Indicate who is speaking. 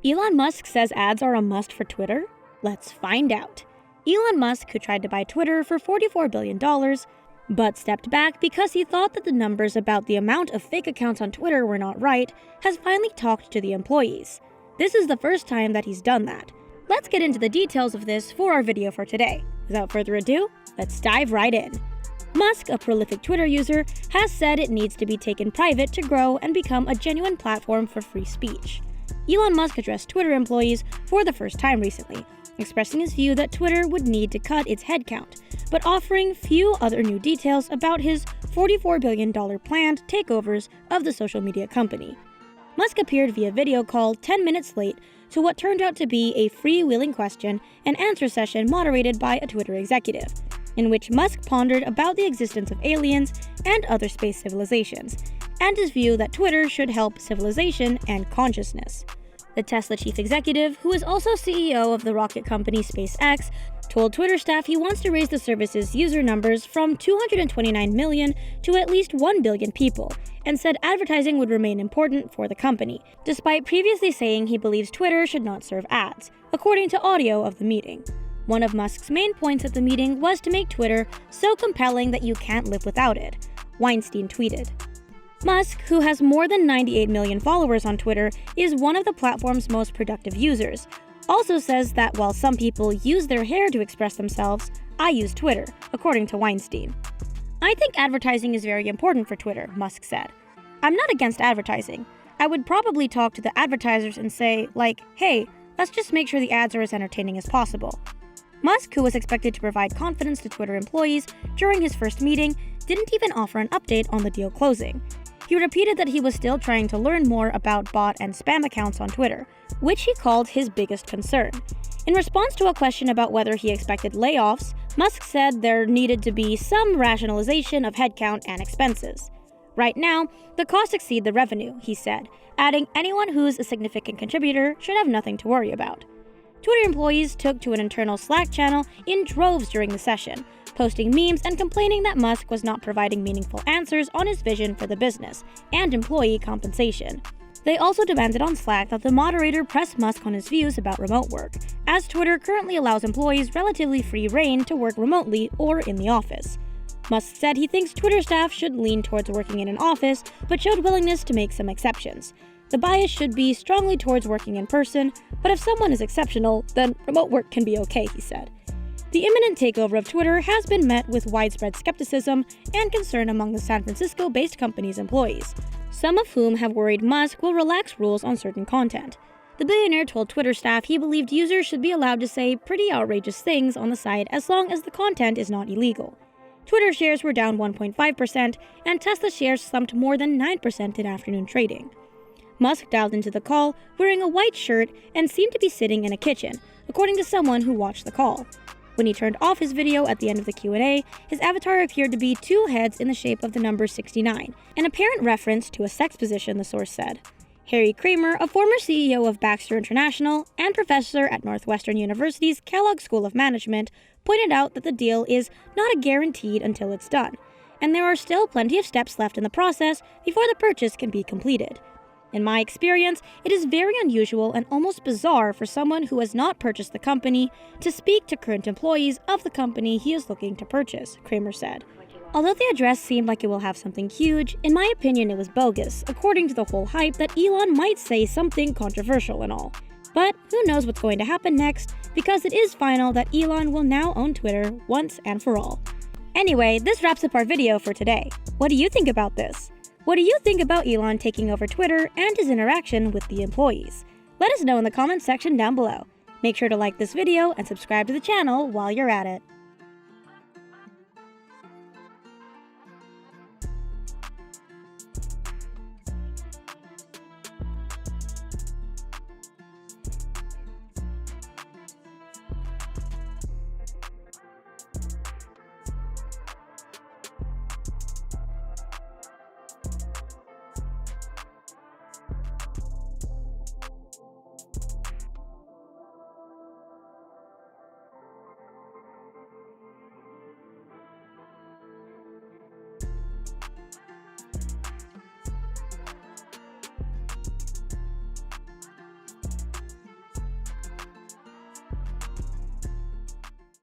Speaker 1: Elon Musk says ads are a must for Twitter? Let's find out. Elon Musk, who tried to buy Twitter for $44 billion, but stepped back because he thought that the numbers about the amount of fake accounts on Twitter were not right, has finally talked to the employees. This is the first time that he's done that. Let's get into the details of this for our video for today. Without further ado, let's dive right in. Musk, a prolific Twitter user, has said it needs to be taken private to grow and become a genuine platform for free speech. Elon Musk addressed Twitter employees for the first time recently, expressing his view that Twitter would need to cut its headcount, but offering few other new details about his $44 billion planned takeovers of the social media company. Musk appeared via video call 10 minutes late to what turned out to be a freewheeling question and answer session moderated by a Twitter executive, in which Musk pondered about the existence of aliens and other space civilizations, and his view that Twitter should help civilization and consciousness. The Tesla chief executive, who is also CEO of the rocket company SpaceX, told Twitter staff he wants to raise the service's user numbers from 229 million to at least 1 billion people, and said advertising would remain important for the company, despite previously saying he believes Twitter should not serve ads, according to audio of the meeting. One of Musk's main points at the meeting was to make Twitter so compelling that you can't live without it, Weinstein tweeted. Musk, who has more than 98 million followers on Twitter, is one of the platform's most productive users, also says that while some people use their hair to express themselves, I use Twitter, according to Weinstein. I think advertising is very important for Twitter, Musk said. I'm not against advertising. I would probably talk to the advertisers and say, hey, let's just make sure the ads are as entertaining as possible. Musk, who was expected to provide confidence to Twitter employees during his first meeting, didn't even offer an update on the deal closing. He repeated that he was still trying to learn more about bot and spam accounts on Twitter, which he called his biggest concern. In response to a question about whether he expected layoffs, Musk said there needed to be some rationalization of headcount and expenses. Right now, the costs exceed the revenue, he said, adding anyone who's a significant contributor should have nothing to worry about. Twitter employees took to an internal Slack channel in droves during the session, posting memes and complaining that Musk was not providing meaningful answers on his vision for the business and employee compensation. They also demanded on Slack that the moderator press Musk on his views about remote work, as Twitter currently allows employees relatively free rein to work remotely or in the office. Musk said he thinks Twitter staff should lean towards working in an office, but showed willingness to make some exceptions. The bias should be strongly towards working in person, but if someone is exceptional, then remote work can be okay, he said. The imminent takeover of Twitter has been met with widespread skepticism and concern among the San Francisco-based company's employees, some of whom have worried Musk will relax rules on certain content. The billionaire told Twitter staff he believed users should be allowed to say pretty outrageous things on the site as long as the content is not illegal. Twitter shares were down 1.5%, and Tesla shares slumped more than 9% in afternoon trading. Musk dialed into the call wearing a white shirt and seemed to be sitting in a kitchen, according to someone who watched the call. When he turned off his video at the end of the Q&A, his avatar appeared to be two heads in the shape of the number 69, an apparent reference to a sex position, the source said. Harry Kramer, a former CEO of Baxter International and professor at Northwestern University's Kellogg School of Management, pointed out that the deal is not a guaranteed until it's done, and there are still plenty of steps left in the process before the purchase can be completed. In my experience, it is very unusual and almost bizarre for someone who has not purchased the company to speak to current employees of the company he is looking to purchase, Kramer said. Although the address seemed like it will have something huge, in my opinion it was bogus, according to the whole hype that Elon might say something controversial and all. But who knows what's going to happen next, because it is final that Elon will now own Twitter once and for all. Anyway, this wraps up our video for today. What do you think about this? What do you think about Elon taking over Twitter and his interaction with the employees? Let us know in the comments section down below. Make sure to like this video and subscribe to the channel while you're at it.